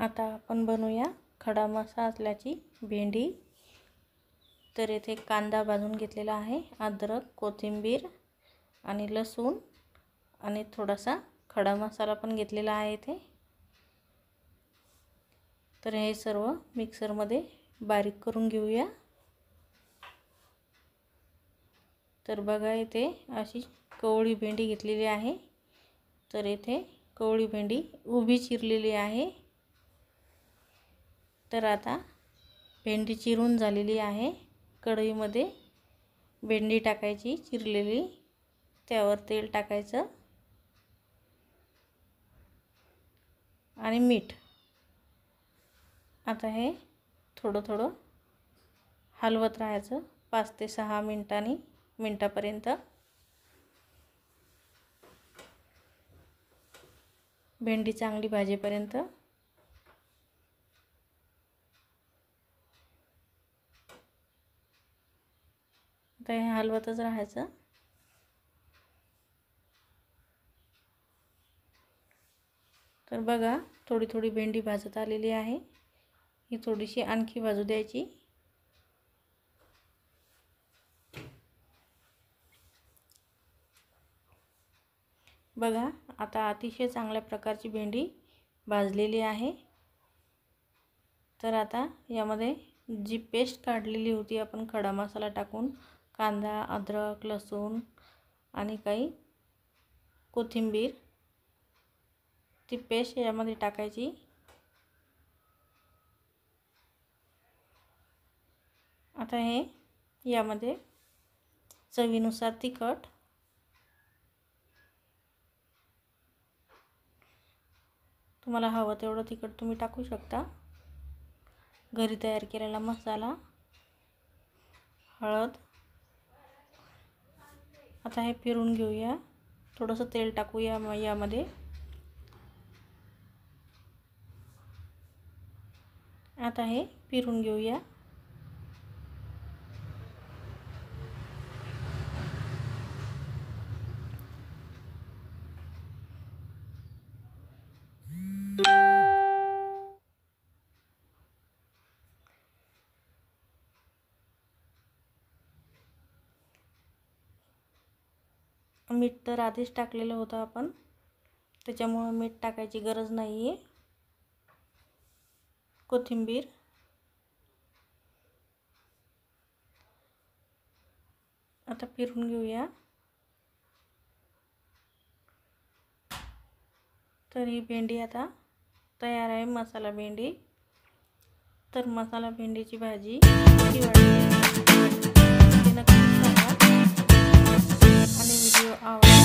आता आपण बनवूया खडा मसाल्याची भेंडी। तर येथे कांदा भाजून घेतलेला आहे, अद्रक, कोथिंबीर आणि लसूण आणि थोडासा खडा मसाला पण घेतलेला आहे इथे। तर हे सर्व मिक्सर मध्ये बारीक करून घेऊया। तर बघा इथे अशी कवळी भेंडी घेतलेली आहे। तर इथे कवळी भेंडी उभी चिरलेली आहे। तर आता भेंडी चिरून झालेली आहे। कढईमध्ये भेंडी टाकायची चिरलेली, त्यावर तेल टाकायचं आणि मीठ। आता हे थोडं थोडं हलवत राहायचं 5 ते 6 मिनिटापर्यंत। भेंडी चांगली भाजेपर्यंत। आता हे हलवतच राहायचं। तर बघा थोडी थोडी भेंडी भाजत आलेली आहे, ही थोडीशी आणखी भाजू द्यायची। बघा आता अतिशय चांगल्या प्रकारची भेंडी भाजलेली आहे। तर आता यामध्ये जी पेस्ट काढलेली होती आपण खडा मसाला टाकून, कांदा, अद्रक, लसूण आणि काही कोथिंबीर, ती पेस्ट यामध्ये टाकायची। आता हे यामध्ये चवीनुसार तिखट, तुम्हाला हवं तेवढं तिखट तुम्ही टाकू शकता, घरी तयार केलेला मसाला, हळद। आता हे फिरून घेऊया, थोडंसं तेल टाकूया यामध्ये। आता हे फिरून घेऊया। मीठ तर आधीच टाकलेलं होतं आपण, त्याच्यामुळे मीठ टाकायची गरज नाही आहे। कोथिंबीर, आता फिरून घेऊया। तर ही भेंडी आता तयार आहे, मसाला भेंडी। तर मसाला भेंडीची भाजी कशी वाटली ते नक्की सांगा आणि व्हिडिओ आवडला